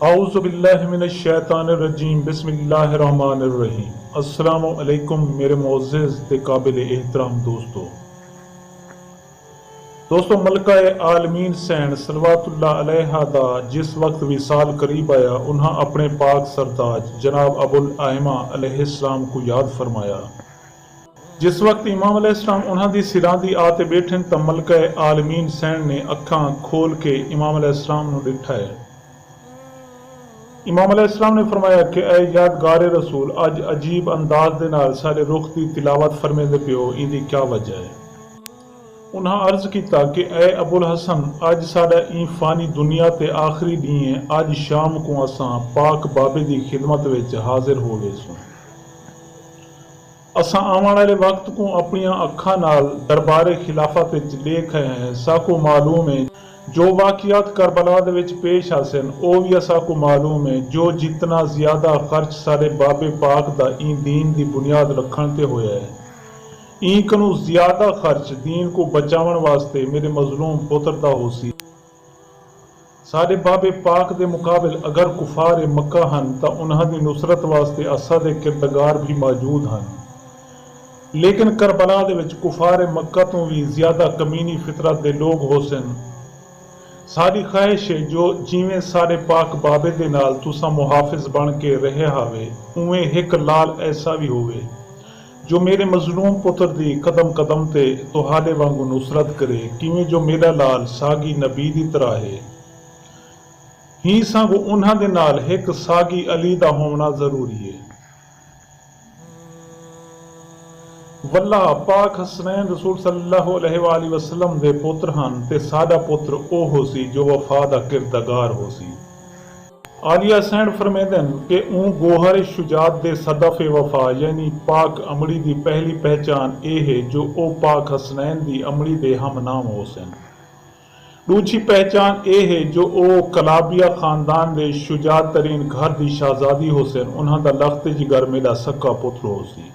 اعوذ باللہ من الشیطان الرجیم بسم اللہ الرحمن الرحیم۔ السلام علیکم میرے معزز تے قابل احترام دوستو ملکہ عالمین سین صلوات اللہ علیہ دا جس وقت وصال قریب آیا انہاں اپنے پاک سرداج جناب ابو الائمہ علیہ السلام کو یاد فرمایا۔ جس وقت امام علیہ السلام انہاں دی سراں دی آتے بیٹھن تا ملکہ عالمین سین نے اکھاں کھول کے امام علیہ السلام نو ڈٹھا ہے۔ امام علیہ السلام نے فرمایا کہ اے یادگار رسول اج عجیب انداز دے نال سارے رخ دی تلاوت فرمے دے پیو، ان دی کیا وجہ ہے؟ انہاں عرض کیتا کہ اے ابو الحسن اج ساڈا این فانی دنیا تے آخری دین ہے، اج شام کو اساں پاک بابے دی خدمت وچ حاضر ہو گئے سوں۔ اساں آون والے وقت کو اپنیاں اکھاں نال دربار خلافت وچ دیکھ آئے ہیں، ساکو معلوم ہے جو واقعات کربلا دے وچ پیش آسن او بھی اساں کو معلوم ہے، جو جتنا زیادہ خرچ سارے بابے پاک دا این دین دی بنیاد رکھن تے ہویا ہے، این کنو زیادہ خرچ دین کو بچاون واسطے میرے مظلوم پتر دا ہو سی۔ سارے بابے پاک دے مقابل اگر کفار مکہ ہن تا انہاں دی نصرت واسطے اساں دے کردگار بھی موجود ہن، لیکن کربلا دے وچ کفار مکہ تو بھی زیادہ کمینی فطرت دے لوگ ہو سن۔ ساری خواہش ہے جو جیویں سارے پاک بابے دے نال تساں محافظ بن کے رہے ہاوے، اویں ایک لال ایسا بھی ہوئے جو میرے مظلوم پتر دی قدم قدم تے تہاڈے وانگو نصرت کرے، کیویں جو میرا لال ساگی نبی دی طرح ہے، ہی سانگو انہاں دے نال ایک ساگی علی دا ہونا ضروری ہے۔ واللہ پاک حسنین رسول صلی اللہ علیہ وآلہ وسلم دے پتر ہن تے ساڈا پتر او ہو سی جو وفا دا کردگار ہو سی۔ عالیہ سین فرمیدن کہ اون گوہر شجاعت دے صدف وفا یعنی پاک امڑی دی پہلی پہچان اے ہے جو او پاک حسنین دی امڑی دے ہم نام ہو سن۔ دوجی پہچان اے ہے جو او کلابیہ خاندان دے شجاعت ترین گھر دی شہزادی ہو سن، انہاں دا لخت جگر میرا سکا پتر ہو سی۔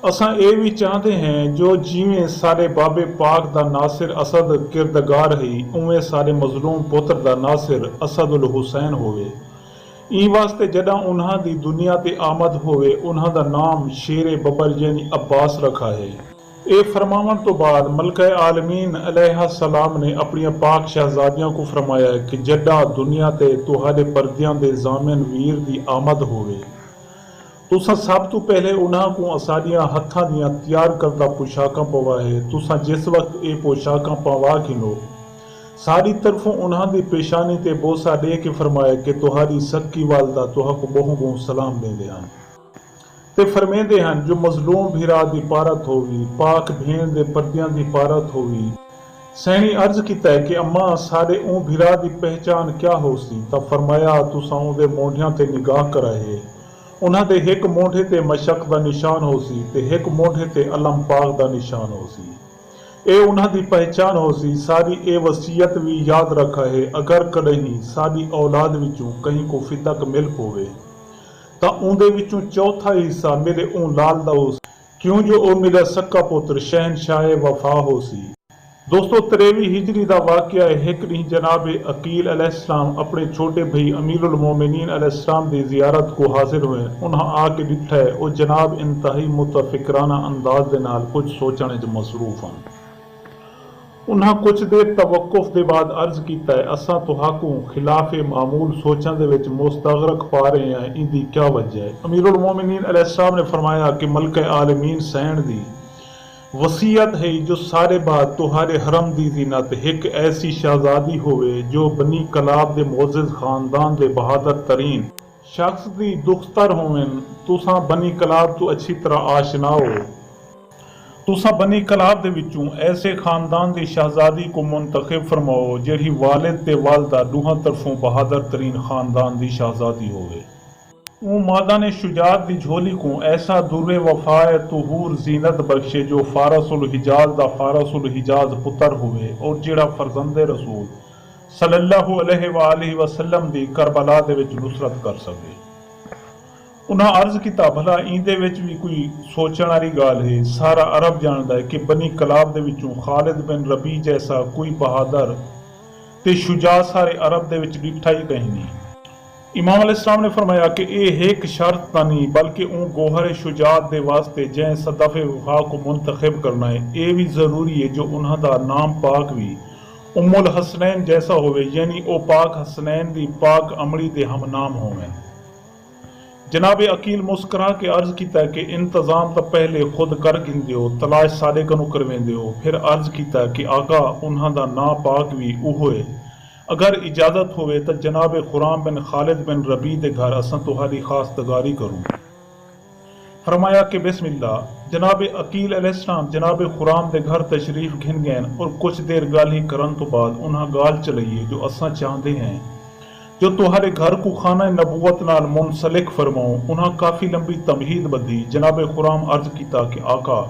اساں اے بھی چاہتے ہیں جو جیویں سارے بابے پاک دا ناصر اسد کردگار ہے، اویں سارے مظلوم پتر دا ناصر اسد الحسین ہوئے۔ این واسطے جداں انہاں دی دنیا تے آمد ہوئے انہاں دا نام شیر ببر یعنی عباس رکھا ہے۔ اے فرماون تو بعد ملکہ عالمین علیہ السلام نے اپنی پاک شہزادیاں کو فرمایا کہ جداں دنیا تے تہاڈے پردیاں دے ضامن ویر دی آمد ہوئے تساں سب تو پہلے انہاں کو اساڈیاں ہتھاں دیاں تیار کردہ پوشاکاں پوائے، تساں جس وقت اے پوشاکاں پوا گھنو ساری طرفوں انہاں دی پیشانی تے بوسا دے کے فرمایا کہ تہاڈی سکی والدہ تہاں کو بہوں سلام دیندے ہن تے فرمیندے ہن جو مظلوم بھیرا دی پارت ہوگی، پاک بھین دے پردیاں دی پارت ہوگی۔ سینی عرض کیتا ہے کہ اماں سارے اون بھیرا دی پہچان کیا ہو سی؟ تا فرمایا تساں اون دے مونڈیاں تے نگاہ کرائے، انہاں دے ایک مونڈے تے مشق دا نشان ہو سی تے ایک مونڈے تے علم پاک دا نشان ہو سی، اے انہاں دی پہچان ہو سی۔ ساری اے وصیت بھی یاد رکھا ہے اگر کدہیں ساری اولاد وچوں کہیں کو فتق مل پوے تا اون دے وچوں چوتھا حصہ میرے اون لال دا ہو سی، کیوں جو او میرا سکا پتر شہنشاہ وفا ہو سی۔ دوستو 93 ہجری دا واقعہ ہے، ایک دن جناب عقیل علیہ السلام اپنے چھوٹے بھائی امیر المومنین علیہ السلام دی زیارت کو حاضر ہوئے، انہاں آ کے ڈٹھا ہے او جناب انتہائی متفکرانہ انداز دے نال کچھ سوچنے جو مصروف ہیں۔ انہاں کچھ دیر توقف دے بعد عرض کیتا ہے اساں تہاکوں خلاف معمول سوچاں دے وچ مستغرق پا رہے ہیں، ان دی کیا وجہ ہے؟ امیر المومنین علیہ السلام نے فرمایا کہ ملکہ عالمین سین دی وصیت ہے جو سارے بعد تہاڈے حرم دی زینت ایک ایسی شہزادی ہوئے جو بنی کلاب دے معزز خاندان دے بہادر ترین شخص دی دختر ہوئیں۔ تساں بنی کلاب تو اچھی طرح آشنا ہو، تساں بنی کلاب دے وچوں ایسے خاندان دی شہزادی کو منتخب فرماؤ جہی والد تے والدہ دوہاں طرفوں بہادر ترین خاندان دی شہزادی ہوئے۔ اون مادان شجاعت دی جھولی کو ایسا در وفائے طہور زینت بخشے جو فارس الحجاز دا فارس الحجاز پتر ہوئے اور جڑا فرزند رسول صلی اللہ علیہ وآلہ وسلم دی کربلا دے وچ نصرت کر سکے۔ انہاں عرض کیتا بھلا ایندے وچ بھی کوئی سوچن والی گل ہے؟ سارا عرب جاندا ہے کہ بنی کلاب دے وچوں خالد بن ربیع جیسا کوئی بہادر تے شجاع سارے عرب دے وچ ڈٹھا ہی کہیں نہیں۔ امام علیہ السلام نے فرمایا کہ اے ایک شرط تا نہیں بلکہ اون گوہر شجاعت دے واسطے جہیں صدف وفا کو منتخب کرنا ہے اے بھی ضروری ہے جو انہاں دا نام پاک بھی ام الحسنین جیسا ہوئے، یعنی او پاک حسنین دی پاک عمری دے ہم نام ہوئے۔ جناب عقیل مسکرا کے عرض کیتا کہ انتظام تا پہلے خود کر گندے ہو، تلاش سارے کنو کرویندے ہو۔ پھر عرض کیتا کہ آقا انہاں دا نا پاک بھی اوہے، اگر اجازت ہوئے تا جناب خرام بن خالد بن ربیع دے گھر اساں تہاڈی خواستگاری کروں۔ فرمایا کہ بسم اللہ۔ جناب عقیل علیہ السلام جناب خرام دے گھر تشریف گھن گئے اور کچھ دیر گل ہی کرن تو بعد انہاں گال چلائیے جو اساں چاہندے ہیں جو تہاڈے گھر کو خانہ نبوت نال منسلک فرماؤں۔ انہاں کافی لمبی تمہید بدی۔ جناب خرام عرض کیتا کہ آقا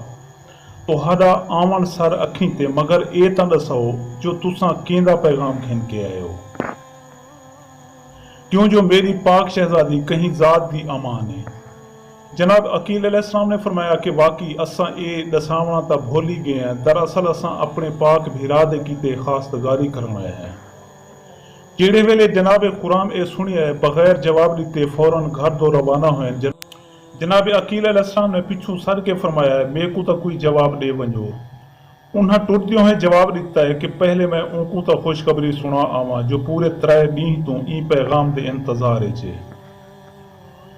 تہاڈا آون سر اکھیں تے، مگر اے تاں دسو جو تساں کیندا پیغام گھن کے آئے ہو، کیوں جو میری پاک شہزادی کہیں ذات دی امان ہے۔ جناب عقیل علیہ السلام نے فرمایا کہ واقعی اساں اے دساونا تا بھولی گئے ہیں، دراصل اساں اپنے پاک بھیرا دے کیتے خواستگاری کرن آئے ہیں۔ جیڑے ویلے جناب خرام اے سنیا ہے بغیر جواب لیتے فوراً گھر دو روانہ ہوئے۔ جناب عقیل علیہ السلام نے پچھو سر کے فرمایا ہے میں کو تا کوئی جواب دے ونجو۔ انہاں ٹردیوں ہیں جواب دیتا ہے کہ پہلے میں ان کو تا خوشخبری سنا آواں جو پورے 3 دن تو این پیغام دے انتظار ہے۔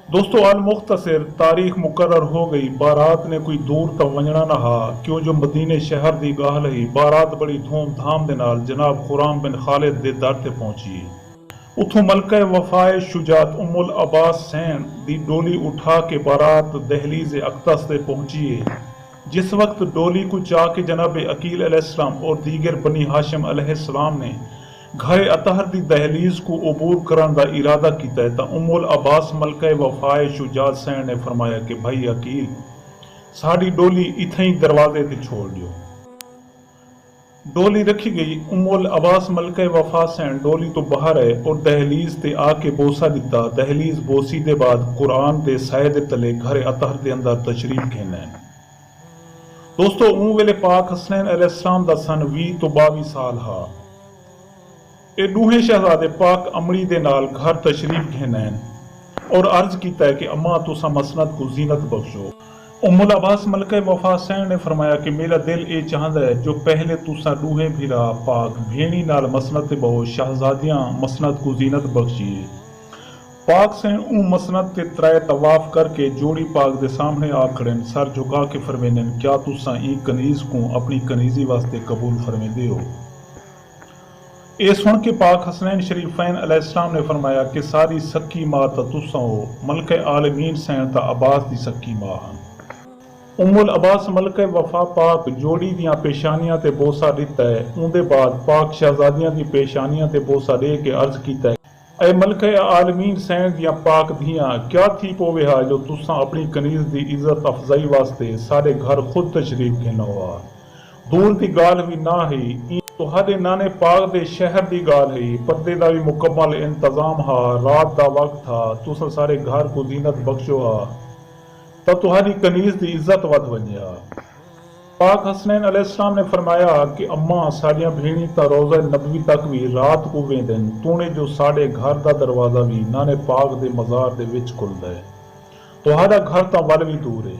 دوستو المختصر تاریخ مقرر ہو گئی، بارات نے کوئی دور تا ونجنا نہ ہا، کیوں جو مدینے شہر دی گاہ لئی بارات بڑی دھوم دھام دے نال جناب خرام بن خالد دے در تے پہنچی۔ اتھوں ملکہ وفائے شجاعت ام العباس سین دی ڈولی اٹھا کے بارات دہلیز اقدس تے پہنچی ہے۔ جس وقت ڈولی کو چاہ کے جناب عقیل علیہ السلام اور دیگر بنی ہاشم علیہ السلام نے گھر اطہر دی دہلیز کو عبور کرن دا ارادہ کیتا ہے تا ام العباس ملکہ وفائے شجاعت سین نے فرمایا کہ بھائی عقیل ساڑی ڈولی اتھیں ہی دروازے تے چھوڑ دیو۔ ڈولی رکھی گئی۔ ام العباس ملکہ وفا سین ڈولی تو باہر ہے اور دہلیز تے آ کے بوسا دیتا۔ دہلیز بوسی دے بعد قرآن دے سائے دے تلے گھر اطہر دے اندر تشریف گھنے۔ دوستو اون ویلے پاک حسنین علیہ السلام دا سن 20 تو 22 سال ہا۔ اے دوہیں شہزادے پاک عمری دے نال گھر تشریف گھنین اور عرض کیتا ہے کہ اماں تسا مسند کو زینت بخشو۔ ام العباس ملکہ وفا سین نے فرمایا کہ میرا دل اے چاہندا ہے جو پہلے تسا دوہیں بھیرا پاک بھینی نال مسند تے بہو شہزادیاں مسند کو زینت بخشیے۔ پاک سین اون مسند تے 3 طواف کر کے جوڑی پاک دے سامنے آ کھڑن، سر جھکا کے فرمینن کیا تسا این کنیز کو اپنی کنیزی واسطے قبول فرمیندے ہو؟ اے سن کے پاک حسنین شریفین علیہ السلام نے فرمایا کہ ساری سکی ماں تا تساں ہو، ملکہ عالمین سین تا عباس دی سکی ماں ہن۔ ام العباس ملکہ وفا پاک جوڑی دیاں پیشانیاں تے بوسا دیتا ہے۔ اون دے بعد پاک شہزادیاں دی پیشانیاں تے بوسا دے کے عرض کیتا ہے اے ملکہ عالمین سین دیاں پاک دھیاں کیا تھی پوے ہا جو تساں اپنی کنیز دی عزت افزائی واسطے سارے گھر خود تشریف گھنو ہا۔ دور دی گال بھی نہ ہی تہاڈے نانے پاک دے شہر دی گال ہے، پردے دا بھی مکمل انتظام ہا، رات دا وقت تھا، تساں سارے گھر کو زینت بخشو ہا تا تہاڈی کنیز دی عزت ود ونجیا۔ پاک حسنین علیہ السلام نے فرمایا کہ اماں ساڑیاں بھینی تا روضہ نبوی تک بھی رات کو ویندن، تونے جو ساڑے گھر دا دروازہ بھی نانے پاک دے مزار دے وچ کھلدا ہے، تہاڈا گھر تا ول بھی دور ہے۔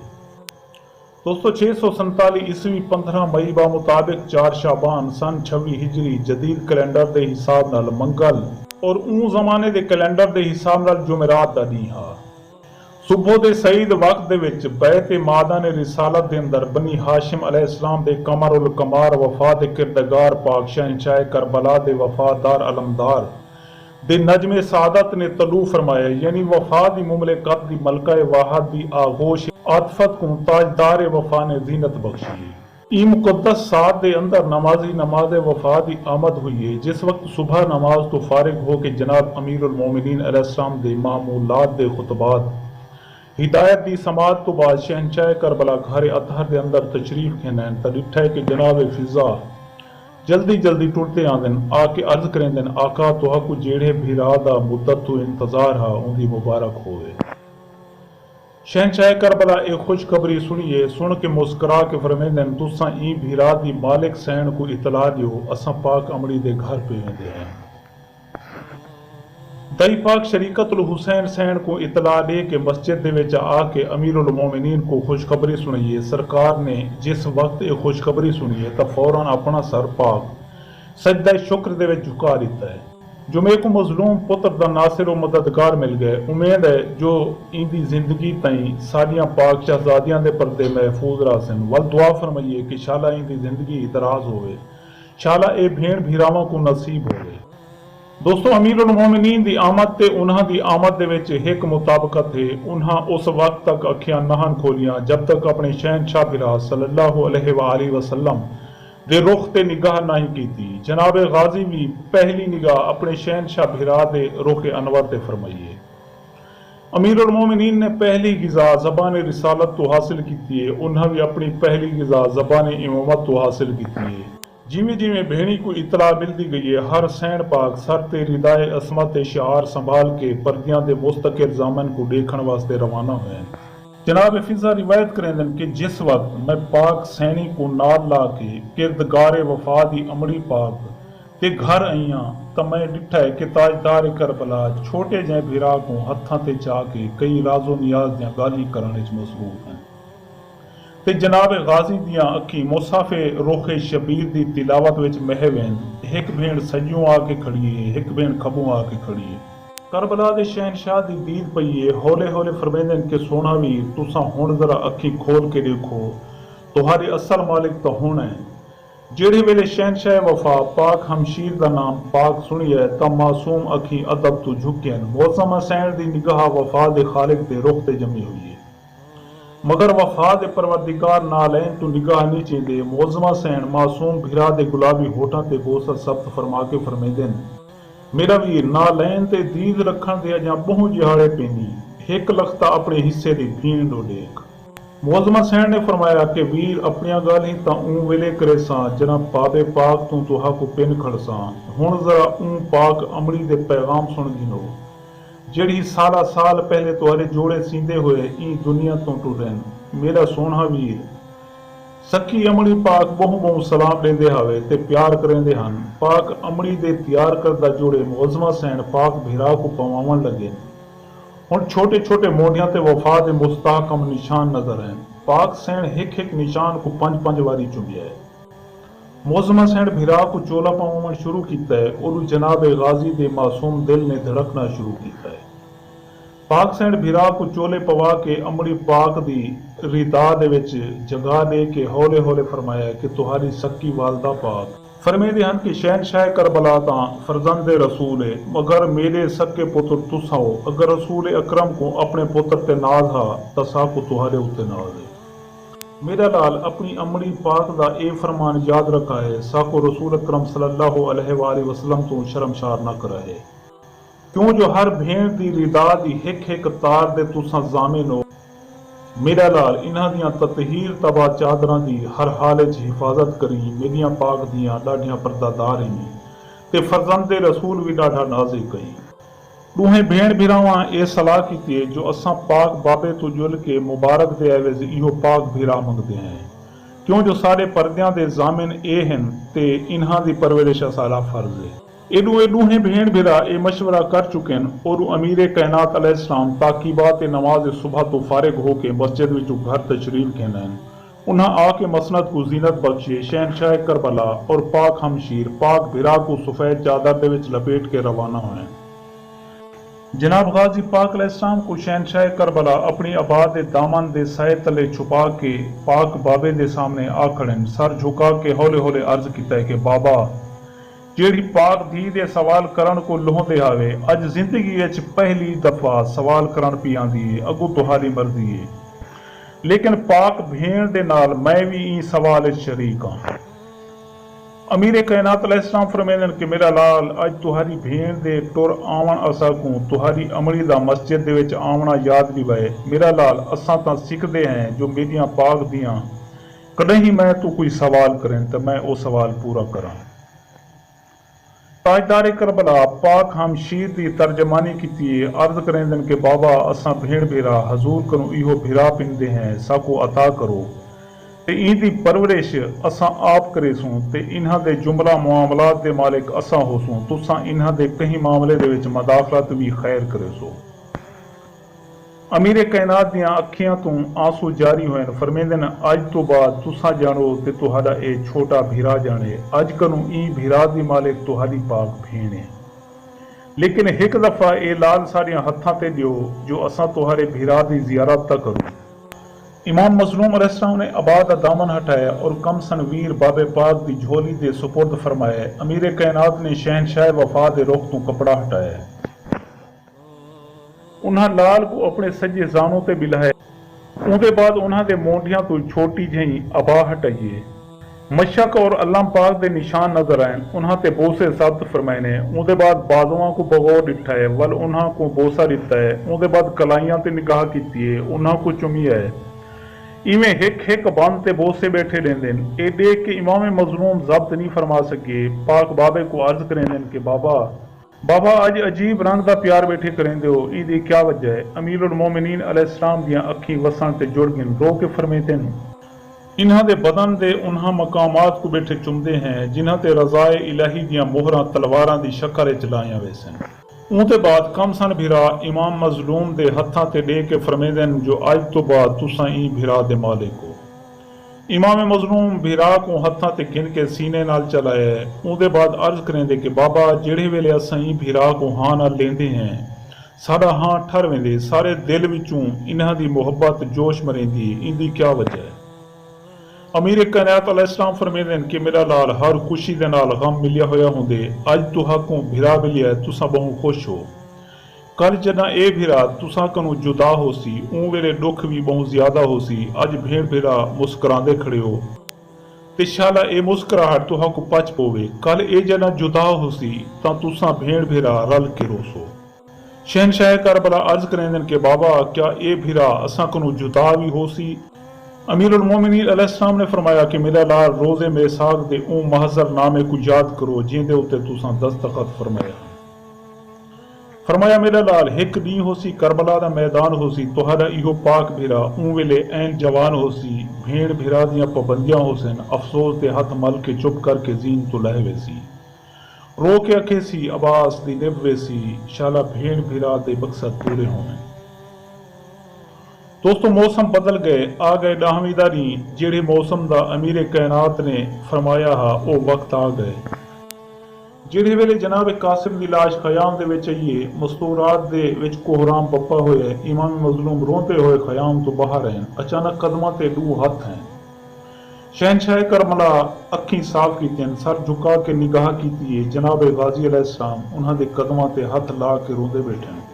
دوستو 647 عیسوی 15 مئی با مطابق 4 شعبان سن 26 ہجری جدید کیلنڈر دے حساب نال منگل اور اون زمانے دے کیلنڈر دے حساب نال جمعرات دا دن ہا۔ صبح دے سعید وقت دے وچ بیت مادان رسالت دے اندر بنی ہاشم علیہ السلام دے قمر القمار وفا دے کردگار پاک شہنشاہ کربلا دے وفادار علمدار دے نجم سعادت نے طلوع فرمایا، یعنی وفا دی مملکت دی ملکہ واحد دی آغوش عاطفت کو تاجدار وفا نے زینت بخشی۔ ای مقدس ساتھ دے اندر نمازی نماز وفا دی آمد ہوئی ہے، جس وقت صبح نماز تو فارغ ہو کے جناب امیر المومنین علیہ السلام دے معمولات دے خطبات ہدایت دی سماعت تو بعد شہنشاہ کربلا گھر اطہر دے اندر تشریف گھنین تا ڈٹھا ہے کہ جناب فضا جلدی جلدی ٹرتے آندن، آ کے عرض کریندن آقا توہا کو جیڑے بھیرا دا مدت تو انتظار ہا ان دی مبارک ہوئے۔ शहनशाह करबला एक खुशखबरी सुनिए सुन के मुस्करा के फरमेंदन तुसा ई भीरा दी मालिक सैन को इतला दियो असा पाक अमड़ी दे घर पे वेंदे हैं। दई पाक शरीकतुल हुसैन सैन को इतला दे के मस्जिद दे विच आके अमीरुल मोमिनीन को खुशखबरी सुनाइए। सरकार ने जिस वक्त ये खुशखबरी सुनी है तो फौरन अपना सर पाक सजदा शुक्र दे विच झुका दिता है। जो मेरे को मजलूम पुत्र दा नासिर व मददगार मिल गए, उम्मीद है जो इंदी जिंदगी तई सारियां पाक शहजादियां दे पर्दे महफूज रासन। वल दुआ फरमाइए कि शाला इंदी जिंदगी दराज होवे, शाला ए भेड़ भीरावां को नसीब होवे। दोस्तों, अमीरुल मोमिनीन दी आमद ते उन्हां दी आमद दे विच हिक मुताबकत है। उन्हां उस वक्त तक अखियां नहन खोलियां जब तक अपने शहनशाह बिरा सल्लल्लाहु अलैहि वसल्लम दे रुख ते निगाह नहीं की थी। जनाब गाजी भी पहली निगाह अपने शहनशाह भिरा दे रुख अनवर ते फरमाइए। अमीरुल मोमिनीन ने पहली गिजा ज़बान रिसालत तो हासिल की थी, उन्हें भी अपनी पहली गिजा ज़बान इमामत तो हासिल की थी। जिमें जिमें भेणी को इतला मिलती गई है, हर सैन पाक सर ते रिदाए असमत शार संभाल के पर्दियां दे मुस्तकिल जामन को देखने वास्ते रवाना हुए। जनाब फिजा रिवायत करें कि जिस वक्त मैं पाक सैनी को नाल ला के किरदगारे वफा दी अमड़ी पाक ते घर आईयां तो मैं डिठा है कि ताजदार करबला छोटे जै भिरा को हत्थां ते चा के कई राजो नियाज दियां गाली करने च मसरूफ हैं ते जनाब गाजी दियां अखी मुसाफे रोखे शबीर दी तिलावत विच महवें। हिक भेड़ सज्जों आके खड़ी है, हिक भेड़ खबों आके खड़ी है। करबला दे शहनशाह दी दीद पई है। हौले हौले फरमेंदन के सोना वीर तुसा हुण जरा अखी खोल के देखो, तुहारे असल मालिक तो हुण है। जेड़े वेले शहनशाह वफा पाक हमशीर दा नाम पाक सुनिए ता मासूम अखी अदब तो झुकन। मौसम सैन दी निगाह वफा दे खालिक दे रुख ते जमी हुई है, मगर वफा दे परवरदिगार नालैन तो निगाह नहीं चेंदे। मौजमा सैन मासूम भिरा दे गुलाबी होठां ते बोसा सब्त फरमा के फरमेंदन मेरा वीर नालैन ते दीद रखण दे अजां बहु जिहाड़े पेनी, हिक लखता अपने हिस्से दी भीण डोडेक। मौजमा सैन ने फरमाया कि वीर अपनियां गल ही तां ऊं वेले करे सां जना पाबे पाक तू तुहा को पिन खड़सां। हुण जरा ऊं पाक अमड़ी दे पैगाम सुन गिनो जेड़ी साला साल पहले तुहारे जोड़े सींदे हुए ई दुनिया तो टुरन। मेरा सोना वीर सखी अमड़ी पाक बहु बहु सलाम देंदे हवे ते प्यार करेंदे हन। पाक अमड़ी दे तैयार करदा जोड़े मौजमा सैन पाक भिरा को पवावन लगे। हुण छोटे छोटे मोढ़ियां ते वफा दे मुस्तहकम निशान नजर हैं। पाक सैन हिक हिक निशान को पंज पंज वारी चुमिया है। मौजमा सैन भिरा को चोला पवावन शुरू किया है और जनाब गाजी दे मासूम दिल ने धड़कना शुरू किया है। पाक सैन भिरा को चोले पवा के अमड़ी पाक दी रिदा दे विच जगह दे के हौले हौले फरमाया कि तुहारी सक्की वालदा पाक फरमेंदे हन कि शहनशाह करबला तां फरजंद रसूल है, मगर मेरे सक्के पुत्र तुसा हो। अगर रसूल अकरम को अपने पुत्र ते नाज हा तां साकू तुहारे उत्ते नाज है। मेरा लाल अपनी अमड़ी पाक दा ए फरमान याद रखा है, साकू रसूल अकरम सल्लल्लाहु अलैहि वसल्लम तो शर्मशार न करा है। क्यों जो हर भेड़ दी रिदा दी हिक हिक तार दे तुसा जामिन हो। मेरा लाल इन्हां दियां ततहीर तबा चादरां दी हर हाल च हिफाजत करी। मेरियां पाक दियां लाडियां परदादार ही ते फरजंदे रसूल भी डाढ़ा नाज़िक कई। दूहें भेड़ भिरावां ए सलाह कीती है जो असां पाक बाबे तो जुल के मुबारक दे एवज़ इहो पाक भिरा मंगदे हैं। क्यों जो सारे पर्दियां दे जामिन ए हन ते इन्हां दी परवरिश सारा फर्ज है। एडूहें भेड़ भिरा ए मशवरा कर चुके हैं और अमीर कायनात अलैहिस्सलाम ताकीबात नमाज सुबह तो फारिग होके मस्जिद विचों घर तशरीफ कहना है। उन्हें आके मसनद को जीनत बख्शिए। शहनशाह करबला और पाक हमशीर पाक भिरा को सफेद चादर दे विच लपेट के रवाना हुए। जनाब गाजी पाक अलैहिस्सलाम को शहनशाह करबला अपनी आबाद दामन दे साए तले छुपा के पाक बाबे दे सामने आ खड़े। सर झुका के हौले हौले अर्ज किया है कि बाबा जेड़ी पाक धी दे सवाल करन को लोहदे आवे अज जिंदगी विच पहली दफा सवाल करन पी आंदी है, अगू तुहारी मर्जी है। लेकिन पाक भेड़ दे नाल मैं भी ई सवाल शरीक हां। अमीर कायनात अलैहिस्सलाम फरमांदे कि मेरा लाल अज तुहारी भेड़ दे टुर आवन असा को तुहारी अमली दा मस्जिद दे विच आवना याद नहीं वए। मेरा लाल असां तां सिखदे हैं जो मेरियां पाक दियां कदे ही मैं तू कोई सवाल करें तो मैं वो सवाल पूरा करां। ताजदार करबला पाक हम शीर की तर्जमानी की अर्ज करेंदन के बाबा असा भेड़ भेरा हजूर करूं इहो भिरा पिंदे हैं साको अता करो ते इंदी परवरिश असा आप करेसूं ते इन्हां दे जुमला मुआमलात दे मालिक असा होसूं तुसा इन्हां दे कहीं मामले दे विच मदाखलत भी खैर करेसो। अमीर कायनात दियां अखियां तो आंसू जारी होए फरमेंदन अज तो बाद तुसा जानो ते तुहाडा ए छोटा भीरा जाने अज कनू ई भीरा दी मालिक तुहाडी पाक भेण है लेकिन एक दफा ए लाल सारियां हत्थां ते दियो जो असा तुहारे भीरा दी जियारत ता करूं। इमाम मजलूम अलैहिस्सलाम ने आबाद दा दामन हटाया और कम सनवीर बाबे पाक दी झोली दे सुपुर्द फरमाया। अमीर कायनात ने शहनशाह वफा दे रुख तो कपड़ा हटाया उन्हां लाल को अपने सज्जे जानों ते बिलाया उहदे बाद उन्हां दे मोंढियां तो छोटी जही अबा हटाइए मशक और अल्लाह पाक दे निशान नजर आए उन्हां ते बोसे साबित फरमाए ने उहदे बाद बाजुआं को बगौर डिठा है वल उन्हां को बोसा दिता है उहदे बाद कलाइयां ते निगाह कीती है उन्हां को चुमिया है इवें हिक हिक बंद ते बोसे बैठे रहंदे ए देख के इमाम मजलूम जब्त नहीं फरमा सके पाक बाबे को अर्ज करेंदे कि बाबा अज अजीब रंग दा प्यार बैठे करेंदे हो इहदी क्या वजह है। अमीरुल मोमिनीन अलैहिस्सलाम दियां अखी वसन ते जुड़ गईन रो के फरमेते इन्हां दे बदन दे उन्हां मकामात को बैठे चुमदे हैं जिन्हां ते रज़ाए इलाही दियां मोहरां तलवारां दी शक्ल च लाइयां वैसन। उहदे बाद कम सन भिरा इमाम मजलूम दे हत्थां ते दे के फरमेंदे जो अज तो बाद तुसां ई भिरा दे मालिक हो। इमाम मजलूम भिरा को हत्थां ते गिन के सीने नाल चलाया उहदे बाद अर्ज करेंदे कि बाबा जेड़े वेले असां ई भिरा को हां नाल लेंदे हैं साडा हां ठर वेंदे सारे दिल विचों इन्हां दी मुहब्बत जोश मरेंदी इंदी क्या वजह है। अमीर कायनात अलैहिस्सलाम फरमेंदे कि मेरा लाल हर खुशी दे नाल गम मिलिया होया हुंदे अज तुहाकों भिरा मिलिया तुसां बहु खुश हो कल जना ए भिरा तुसां कनू जुदा होसी ऊं वेले दुख भी बहुत ज्यादा होसी अज भेड़ भिरा मुस्कुरांदे खड़े हो ते शाला ए मुस्कुराहट तुहां को पच पोवे कल ए जना जुदा होसी तां तुसां भेड़ भिरा रल के रोसो। शहनशाह करबला अर्ज करेंदन के बाबा क्या ए भिरा असां कनू जुदा भी होसी। अमीरुल मोमिनीन अलैहिस्सलाम ने फरमाया कि मेरा लाल रोजे मेसाक दे ऊं महजर नामे को याद करो जिंदे उत्ते तुसां दस्तखत फरमाया मेरा लाल हिक दी होसी करबला दा मैदान होसी तुहाडा इहो पाक भिरा ऊं वेले ऐन जवान होसी भेड़ भिरा दियां पाबंदियां होसन अफसोस दे हथ मल के चुप करके जीन तो लह वेसी रो के अखे सी अबास दी निभ वेसी शाला भेड़ भिरा दे मकसद पूरे होने। दोस्तों मौसम बदल गए आ गए 10वीं दारी जेड़े मौसम दा अमीर कायनात ने फरमाया हा ओ वक्त आ गए जिहड़े वेले जनाब कासिम दी लाश खयाम दे विच आईए मस्तूरात दे विच कोहराम पप्पा होए इमाम मजलूम रोंदे होए खयाम तो बाहर हैं अचानक कदमां ते दो हथ हैं। शहनशाह करबला अखीं साफ कीतियां सर झुका के निगाह कीती है जनाब गाजी अलैहिस्सलाम उन्हां दे कदमां ते हथ ला के रोंदे बैठे हैं।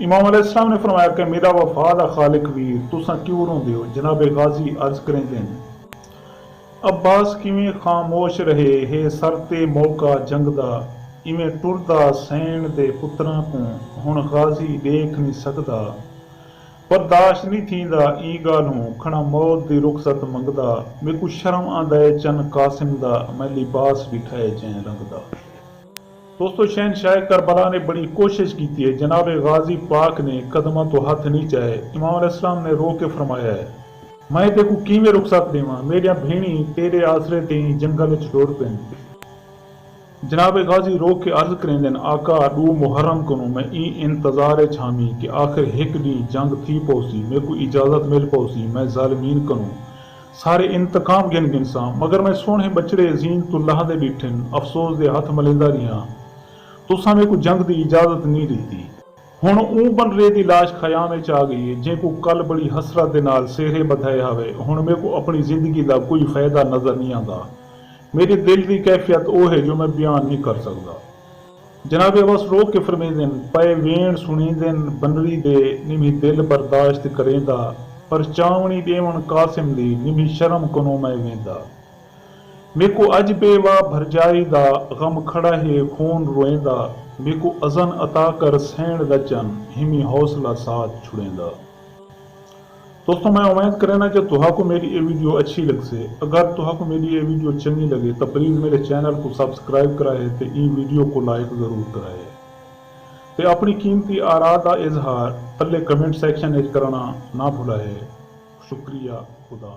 इमाम अलैहिस्सलाम ने फरमाया कि मेरा वफा दा खालिक वीर तुसां क्यों रोंदे हो। जनाब गाजी अर्ज करेंदे अब्बास किवें खामोश रहे है सर ते मौका जंग दा इवें टुरदा सैन दे पुत्रां को हुण गाजी देख नहीं सकदा बर्दाश्त नहीं थींदा ई गालों खड़ा मौत दी रुखसत मंगदा मेरे को शर्म आंदा है चन कासिम दा मैं लिबास बिठाए जै रंग दा। दोस्तों शहनशाह करबला ने बड़ी कोशिश की है जनाब गाजी पाक ने कदमां तो हथ नहीं चाहे। इमाम अलैहिस्सलाम ने रो के फरमाया है मैं देखू किवें रुखसत देवां मेरिया भेणी तेरे आसरे ते जंगल च टुर पैन। जनाब गाजी रो के अर्ज करेंदन आका डू मुहर्रम कनो मैं ई इंतजार छामी कि आखिर हिक दी जंग थी पौसी मेरे को इजाजत मिल पौसी मैं जालिमीन कनो सारे इंतकाम गिन गिनसा मगर मैं सोहने बचड़े जीन तो लहदे डिठन अफसोस दे हथ मलिंदा रिहा तुसां मेरे को जंग दी इजाजत नहीं दी। हुण ऊं बनरे दी लाश खयाम च आ गई है जे को कल बड़ी हसरत दे नाल सेहरे बधाए हवे हुण मेरे को अपनी जिंदगी दा कोई फायदा नजर नहीं आंदा मेरे दिल की कैफियत वो है जो मैं बयान नहीं कर सकता। जनाबे बस रो के फरमेंदन पे वेण सुनींदन बनरी दे निमी दिल बर्दाश्त करेंदा पर चावनी देवन कासिम दी निमी शर्म कनो मैं वेंदा मेरे को अज बेवा भरजाई दा गम खड़ा है खून रोएंदा मेरे को अजन अता कर सैण दचन हिमी हौसला साथ छुड़ेंदा। दोस्तों मैं उम्मीद करना कि तुहाको मेरी ये वीडियो अच्छी लग से। अगर तुहाको मेरी ये वीडियो चंगी लगे तो प्लीज़ मेरे चैनल को सब्सक्राइब कराए ते ई वीडियो को लाइक ज़रूर कराए ते अपनी कीमती आरा का इजहार थल्ले कमेंट सेक्शन में करना ना भुलाए। शुक्रिया। खुदा।